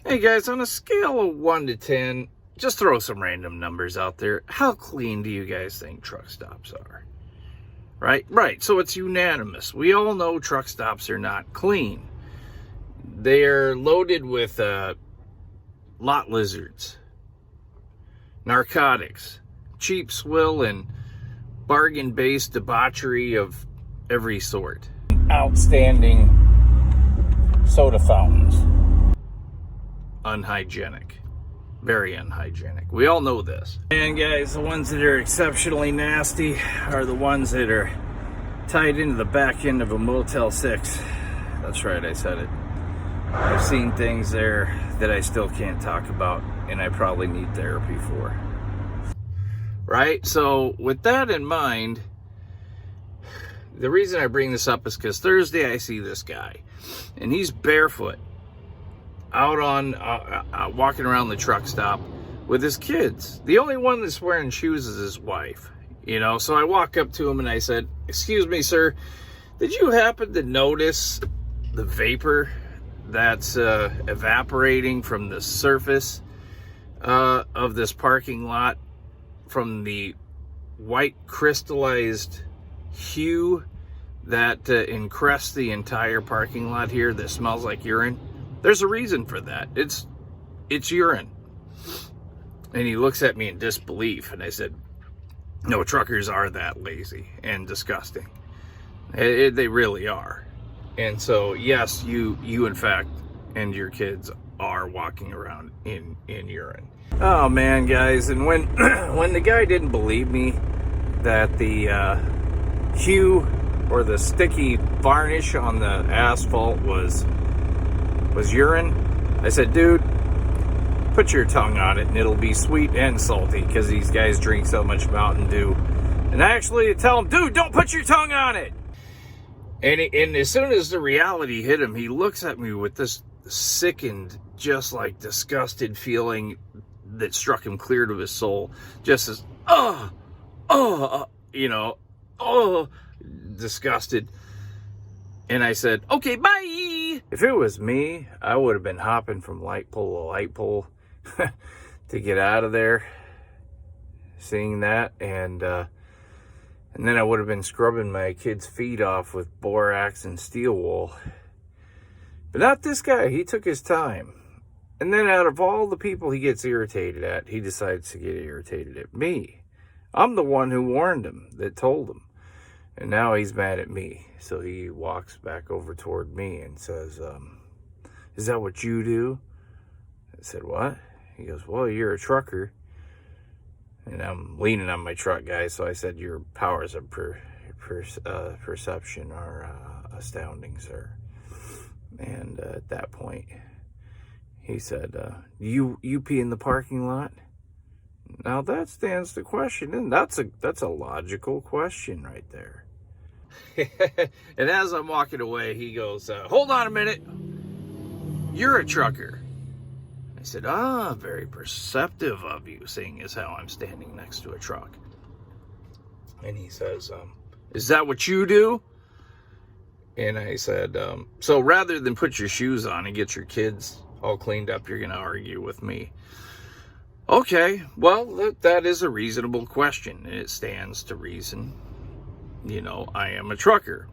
Hey guys, on a scale of 1 to 10, just throw some random numbers out there. How clean do you guys think truck stops are? Right. So it's unanimous. We all know truck stops are not clean. They're loaded with lot lizards, narcotics, cheap swill, and bargain-based debauchery of every sort. Outstanding soda fountains. Unhygienic. Very unhygienic. We all know this. And guys, the ones that are exceptionally nasty are the ones that are tied into the back end of a Motel 6. That's right, I said it. I've seen things there that I still can't talk about, and I probably need therapy for. Right? So with that in mind, the reason I bring this up is because Thursday I see this guy, and he's barefoot out on walking around the truck stop with his kids. The only one that's wearing shoes is his wife, you know. So I walk up to him and I said, "Excuse me, sir, did you happen to notice the vapor that's evaporating from the surface of this parking lot, from the white crystallized hue that encrests the entire parking lot here that smells like urine? There's a reason for that. It's urine." And he looks at me in disbelief, and I said, "No, truckers are that lazy and disgusting. They really are." And so, yes, you in fact, and your kids are walking around in urine. Oh man, guys, and when when the guy didn't believe me that the hue or the sticky varnish on the asphalt was urine, I said, "Dude, put your tongue on it and it'll be sweet and salty," because these guys drink so much Mountain Dew. And I actually tell him, "Dude, don't put your tongue on it." And as soon as the reality hit him, he looks at me with this sickened, just like disgusted feeling that struck him clear to his soul. Just as, disgusted. And I said, "Okay, bye." If it was me, I would have been hopping from light pole to light pole to get out of there, seeing that. And then I would have been scrubbing my kids' feet off with borax and steel wool. But not this guy. He took his time. And then out of all the people he gets irritated at, he decides to get irritated at me. I'm the one who warned him, that told him. And now he's mad at me. So he walks back over toward me and says, "Is that what you do?" I said, "What?" He goes, "Well, you're a trucker." And I'm leaning on my truck, guys. So I said, "Your powers of perception are astounding, sir." And at that point, he said, you pee in the parking lot?" Now that stands to question, and that's a logical question right there. And as I'm walking away, he goes, "Hold on a minute. You're a trucker." I said, "Very perceptive of you, seeing as how I'm standing next to a truck." And he says, "Is that what you do?" And I said, "So rather than put your shoes on and get your kids all cleaned up, you're going to argue with me." Okay, well, that is a reasonable question, and it stands to reason. You know, I am a trucker.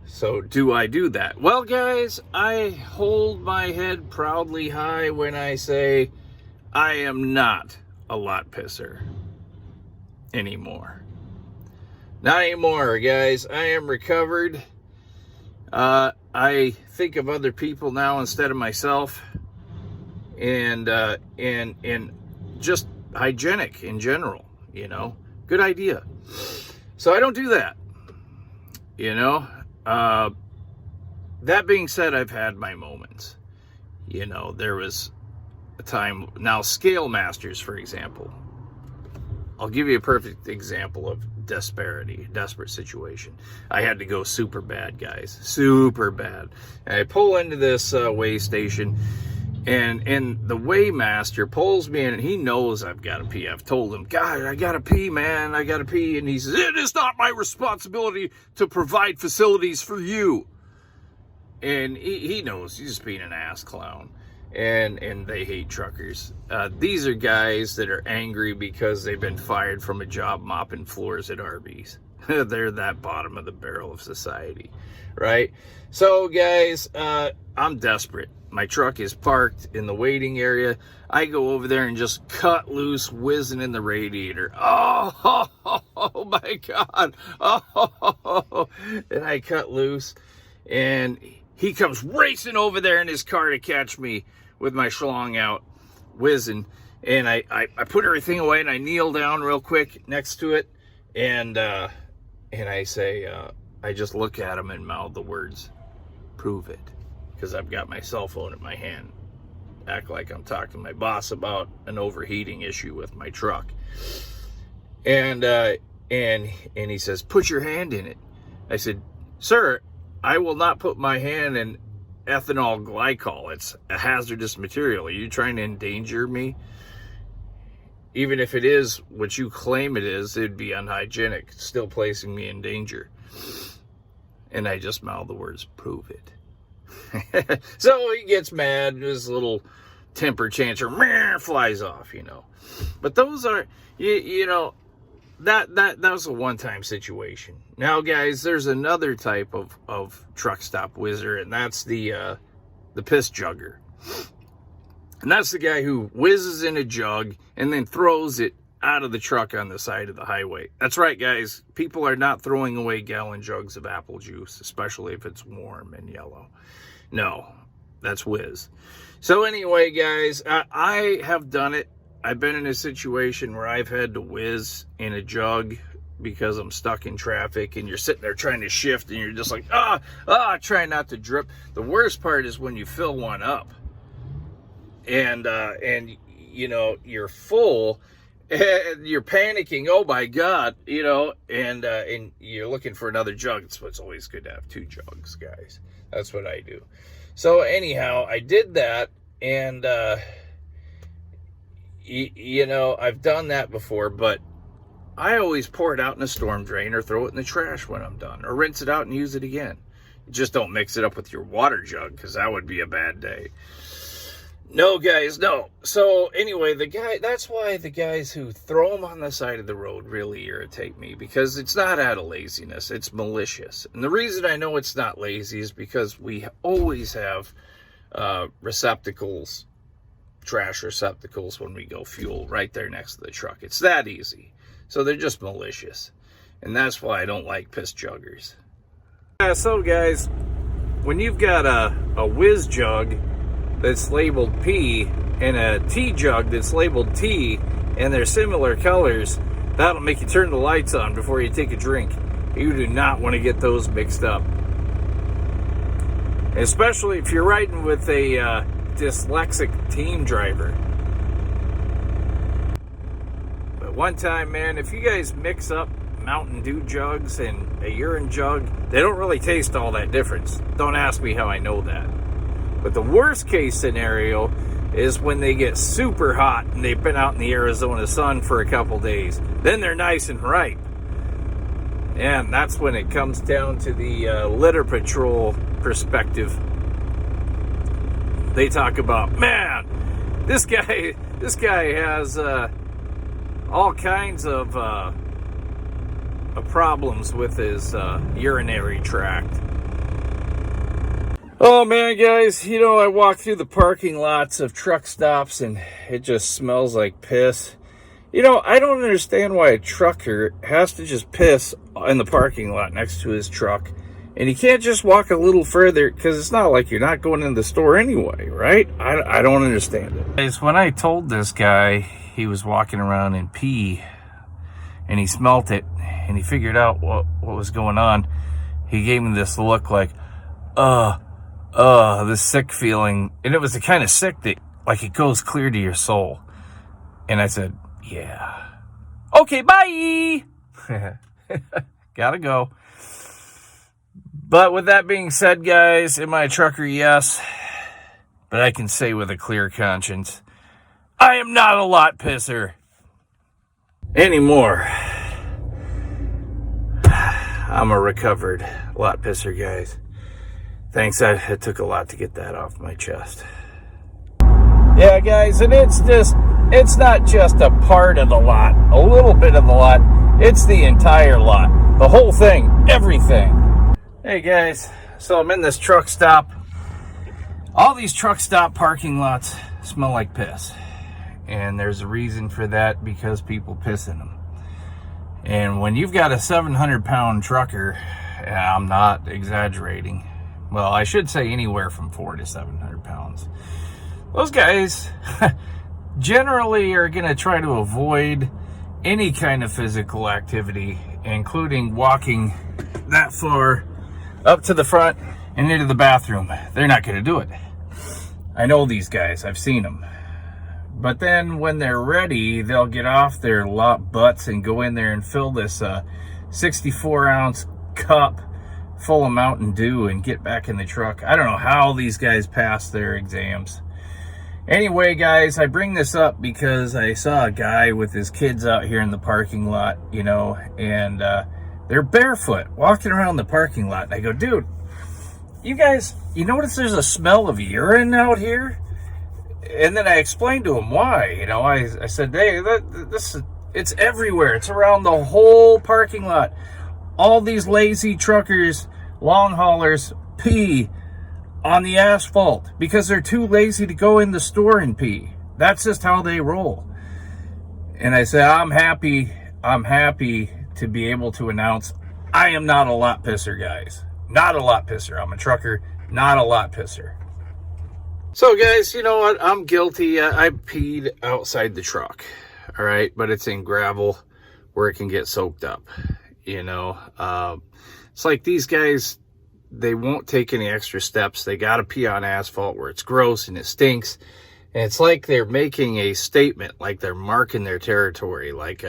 So do I do that? Well, guys, I hold my head proudly high when I say I am not a lot pisser anymore. Not anymore, guys. I am recovered. I think of other people now instead of myself, and just hygienic in general, you know. Good idea. So I don't do that, you know. That being said, I've had my moments. You know, there was a time, now Scale Masters, for example. I'll give you a perfect example of desperate situation. I had to go super bad, guys, super bad. And I pull into this weigh station, and the weighmaster pulls me in, and he knows I've got to pee. I've told him, "God, I got to pee, man, I got to pee." And he says, "It is not my responsibility to provide facilities for you." And he knows he's just being an ass clown. and they hate truckers. These are guys that are angry because they've been fired from a job mopping floors at Arby's. They're that bottom of the barrel of society, right? So guys, I'm desperate. My truck is parked in the waiting area. I go over there and just cut loose, whizzing in the radiator. Oh my God. Oh, and I cut loose, and he comes racing over there in his car to catch me with my schlong out, whizzing. And I put everything away, and I kneel down real quick next to it, and I say, I just look at him and mouth the words, "Prove it," because I've got my cell phone in my hand. Act like I'm talking to my boss about an overheating issue with my truck. And he says, "Put your hand in it." I said, "Sir, I will not put my hand in ethanol glycol. It's a hazardous material. Are you trying to endanger me? Even if it is what you claim it is, it'd be unhygienic, still placing me in danger." And I just mouth the words, "Prove it." So he gets mad, his little temper tantrum flies off, you know. But those are, you know, that was a one-time situation. Now, guys, there's another type of truck stop whizzer, and that's the piss jugger. And that's the guy who whizzes in a jug and then throws it out of the truck on the side of the highway. That's right, guys. People are not throwing away gallon jugs of apple juice, especially if it's warm and yellow. No, that's whiz. So anyway, guys, I have done it. I've been in a situation where I've had to whiz in a jug because I'm stuck in traffic, and you're sitting there trying to shift, and you're just like, trying not to drip. The worst part is when you fill one up, and you know, you're full, and you're panicking, oh my God, you know, and you're looking for another jug. So it's always good to have two jugs, guys. That's what I do. So anyhow, I did that, and you know, I've done that before, but I always pour it out in a storm drain or throw it in the trash when I'm done, or rinse it out and use it again. Just don't mix it up with your water jug, because that would be a bad day. No, guys, no. So anyway, that's why the guys who throw them on the side of the road really irritate me, because it's not out of laziness, it's malicious. And the reason I know it's not lazy is because we always have receptacles, trash receptacles, when we go fuel right there next to the truck. It's that easy. So they're just malicious. And that's why I don't like piss juggers. Yeah, so guys, when you've got a whiz jug that's labeled P and a T jug that's labeled T, and they're similar colors, that'll make you turn the lights on before you take a drink. You do not want to get those mixed up. Especially if you're riding with a dyslexic team driver. But one time, man, if you guys mix up Mountain Dew jugs and a urine jug, they don't really taste all that different. Don't ask me how I know that. But the worst case scenario is when they get super hot and they've been out in the Arizona sun for a couple days. Then they're nice and ripe. And that's when it comes down to the litter patrol perspective. They talk about, man, this guy has all kinds of problems with his urinary tract. Oh man, guys, you know, I walk through the parking lots of truck stops and it just smells like piss. You know, I don't understand why a trucker has to just piss in the parking lot next to his truck, and he can't just walk a little further, because it's not like you're not going in the store anyway, right? I don't understand it. Guys, when I told this guy he was walking around in pee and he smelt it and he figured out what was going on, he gave me this look like, this sick feeling. And it was the kind of sick that, like, it goes clear to your soul. And I said, yeah. Okay, bye! Gotta go. But with that being said, guys, am I a trucker? Yes. But I can say with a clear conscience, I am not a lot pisser anymore. I'm a recovered lot pisser, guys. Thanks, it took a lot to get that off my chest. Yeah, guys, and it's not just a part of the lot, a little bit of the lot. It's the entire lot, the whole thing, everything. Hey guys, so I'm in this truck stop. All these truck stop parking lots smell like piss. And there's a reason for that, because people piss in them. And when you've got a 700-pound trucker, I'm not exaggerating. Well, I should say anywhere from 400 to 700 pounds. Those guys generally are going to try to avoid any kind of physical activity, including walking that far up to the front and into the bathroom. They're not going to do it. I know these guys. I've seen them. But then when they're ready, they'll get off their lot butts and go in there and fill this 64-ounce cup full of Mountain Dew and get back in the truck. I don't know how these guys pass their exams. Anyway, guys, I bring this up because I saw a guy with his kids out here in the parking lot, you know, and they're barefoot walking around the parking lot. And I go, dude, you guys, you notice there's a smell of urine out here? And then I explained to him why. You know, I said, hey, it's everywhere. It's around the whole parking lot. All these lazy truckers, long haulers, pee on the asphalt because they're too lazy to go in the store and pee. That's just how they roll. And I said, I'm happy to be able to announce I am not a lot pisser, guys. Not a lot pisser. I'm a trucker, not a lot pisser. So guys, you know what? I'm guilty. I peed outside the truck. All right, but it's in gravel where it can get soaked up. You know, it's like these guys, they won't take any extra steps. They got to pee on asphalt where it's gross and it stinks. And it's like they're making a statement, like they're marking their territory, like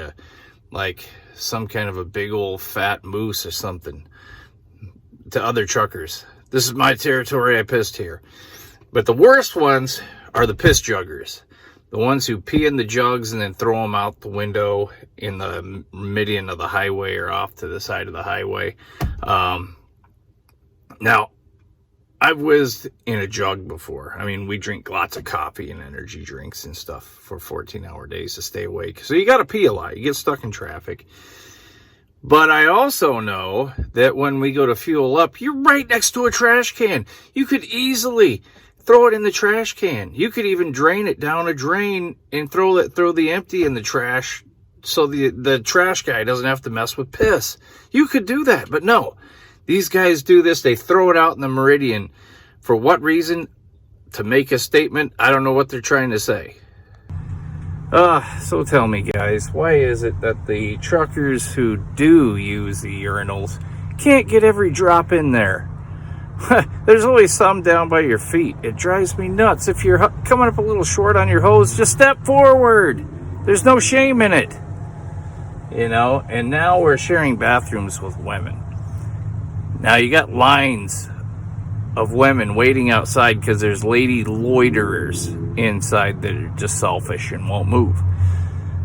some kind of a big old fat moose or something to other truckers. This is my territory. I pissed here. But the worst ones are the piss juggers. The ones who pee in the jugs and then throw them out the window in the median of the highway or off to the side of the highway. Now, I've whizzed in a jug before. I mean, we drink lots of coffee and energy drinks and stuff for 14-hour days to stay awake. So you got to pee a lot. You get stuck in traffic. But I also know that when we go to fuel up, you're right next to a trash can. You could easily throw it in the trash can. You could even drain it down a drain and throw the empty in the trash so the trash guy doesn't have to mess with piss. You could do that, but no. These guys do this. They throw it out in the meridian. For what reason? To make a statement? I don't know what they're trying to say. So tell me, guys, why is it that the truckers who do use the urinals can't get every drop in there? There's always some down by your feet. It drives me nuts. If you're coming up a little short on your hose, just step forward. There's no shame in it. You know, and now we're sharing bathrooms with women. Now you got lines of women waiting outside because there's lady loiterers inside that are just selfish and won't move.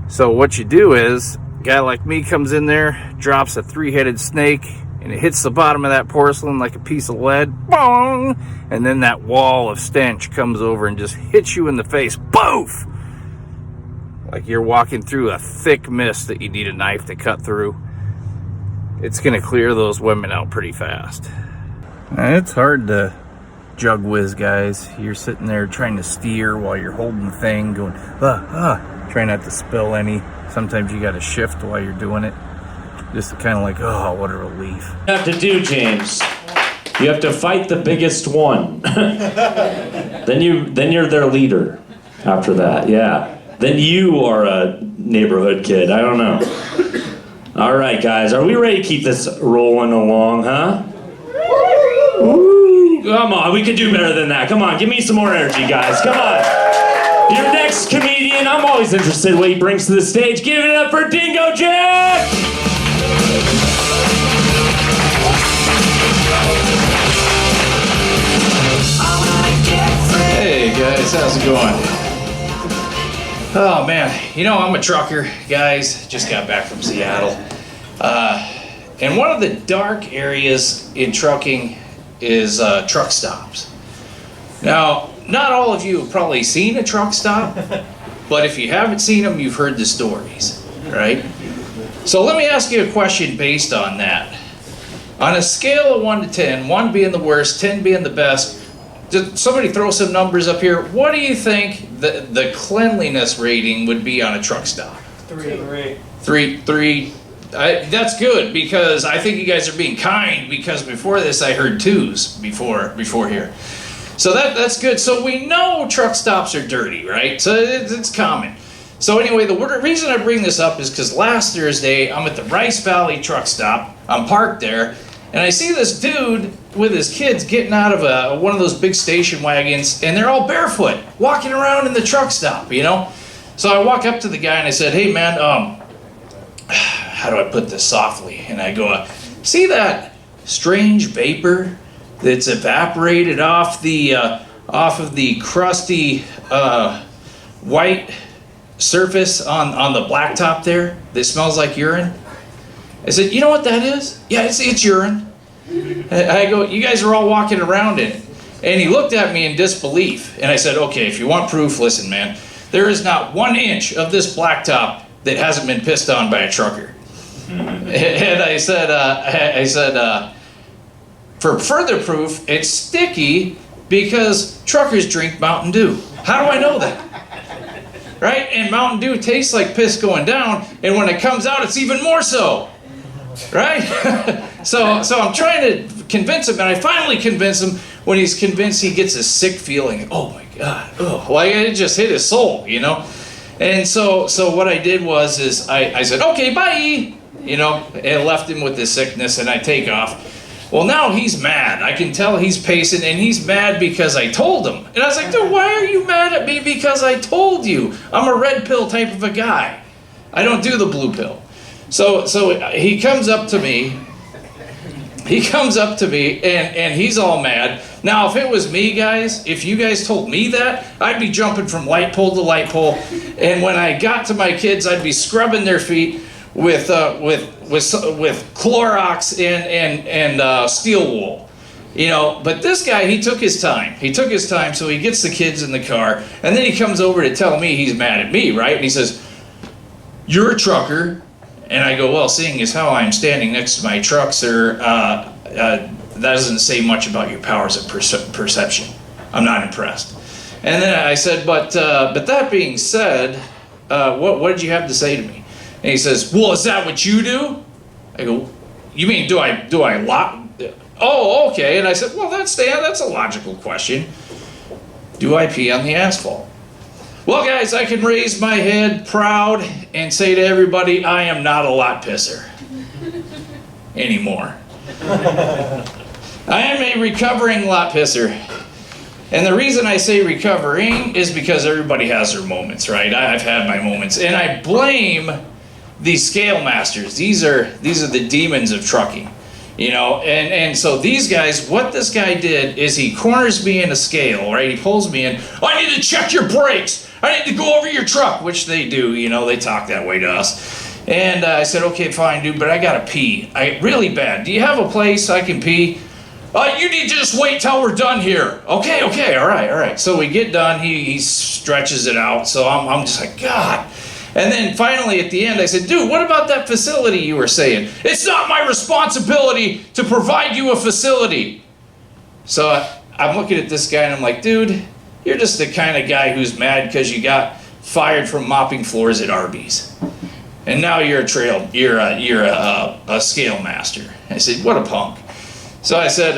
So what you do is, a guy like me comes in there, drops a 3-headed snake, and it hits the bottom of that porcelain like a piece of lead. Bong! And then that wall of stench comes over and just hits you in the face. Boof! Like you're walking through a thick mist that you need a knife to cut through. It's going to clear those women out pretty fast. It's hard to jug whiz, guys. You're sitting there trying to steer while you're holding the thing, going, trying not to spill any. Sometimes you got to shift while you're doing it. Just kind of like, oh, what a relief. You have to do, James. You have to fight the biggest one. then you're their leader after that, yeah. Then you are a neighborhood kid. I don't know. All right, guys, are we ready to keep this rolling along, huh? Ooh, come on, we can do better than that. Come on, give me some more energy, guys. Come on. Your next comedian, I'm always interested in what he brings to the stage. Give it up for Dingo Jack! Hey, guys, how's it going? Oh, man, you know, I'm a trucker, guys. Just got back from Seattle. And one of the dark areas in trucking is truck stops. Now, not all of you have probably seen a truck stop, but if you haven't seen them, you've heard the stories, right? So let me ask you a question based on that. On a scale of 1 to 10, 1 being the worst, 10 being the best, did somebody throw some numbers up here? What do you think the cleanliness rating would be on a truck stop? 3. 3. That's good, because I think you guys are being kind, because before this I heard 2s before here. So that's good. So we know truck stops are dirty, right? So it's common. So anyway, the reason I bring this up is because last Thursday I'm at the Rice Valley truck stop. I'm parked there, and I see this dude with his kids getting out of one of those big station wagons, and they're all barefoot, walking around in the truck stop, you know? So I walk up to the guy and I said, "Hey man, how do I put this softly?" And I go, "See that strange vapor that's evaporated off of the crusty white surface on the blacktop there that smells like urine?" I said, "You know what that is?" "Yeah, it's urine." I go, "You guys are all walking around in it." And he looked at me in disbelief. And I said, "Okay, if you want proof, listen, man. There is not 1 inch of this blacktop that hasn't been pissed on by a trucker." And I said, "For further proof, it's sticky because truckers drink Mountain Dew." How do I know that? Right? And Mountain Dew tastes like piss going down, and when it comes out, it's even more so. Right? So I'm trying to convince him, and I finally convince him. When he's convinced, he gets a sick feeling. Oh my God. Oh, like it just hit his soul, you know? And so what I did was I said, "Okay, bye," you know, and left him with this sickness, and I take off. Well, now he's mad. I can tell he's pacing, and he's mad because I told him. And I was like, "Dude, why are you mad at me because I told you? I'm a red pill type of a guy. I don't do the blue pill." So he comes up to me. And he's all mad. Now, if it was me, guys, if you guys told me that, I'd be jumping from light pole to light pole. And when I got to my kids, I'd be scrubbing their feet with Clorox and steel wool, you know. But this guy, he took his time. So he gets the kids in the car, and then he comes over to tell me he's mad at me, right? And he says, "You're a trucker." And I go, "Well, seeing as how I'm standing next to my truck, sir, that doesn't say much about your powers of perception. I'm not impressed." And then I said, but that being said, what did you have to say to me?" And he says, "Well, is that what you do?" I go, "You mean do I lock?" "Oh, okay." And I said, "Well, that's a logical question. Do I pee on the asphalt?" Well, guys, I can raise my head proud and say to everybody, I am not a lot pisser anymore. I am a recovering lot pisser. And the reason I say recovering is because everybody has their moments, right? I've had my moments. And I blame these scale masters. These are the demons of trucking. You know, and so these guys, what this guy did is he corners me in a scale, right? He pulls me in. "I need to check your brakes. I need to go over your truck," which they do, you know, they talk that way to us. And I said, "Okay, fine, dude, but I gotta pee. Really bad. Do you have a place I can pee?" "You need to just wait till we're done here." Okay, all right. So we get done, he stretches it out, so I'm just like, God. And then finally at the end I said, "Dude, what about that facility you were saying?" "It's not my responsibility to provide you a facility." So I'm looking at this guy and I'm like, "Dude, you're just the kind of guy who's mad because you got fired from mopping floors at Arby's. And now you're a scale master." I said, "What a punk." So I said,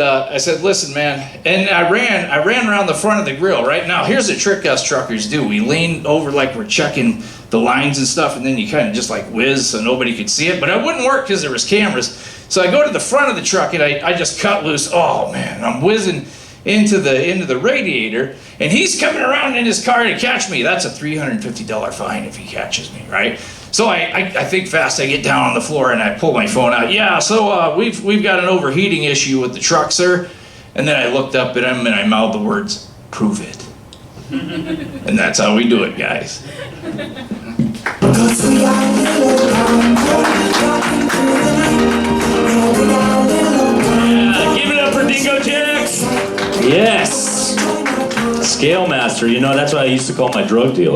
"Listen, man," and I ran around the front of the grill. Right now, here's the trick us truckers do. We lean over like we're checking the lines and stuff, and then you kind of just like whiz so nobody could see it. But it wouldn't work because there was cameras. So I go to the front of the truck and I just cut loose. Oh man, I'm whizzing into the radiator, and he's coming around in his car to catch me. That's a $350 fine if he catches me, right? So I think fast. I get down on the floor and I pull my phone out. "Yeah, so we've got an overheating issue with the truck, sir." And then I looked up at him and I mouthed the words, "Prove it." And that's how we do it, guys. Yeah, give it up for Dingo Jacks. Yes. scale master, you know, that's what I used to call my drug dealer.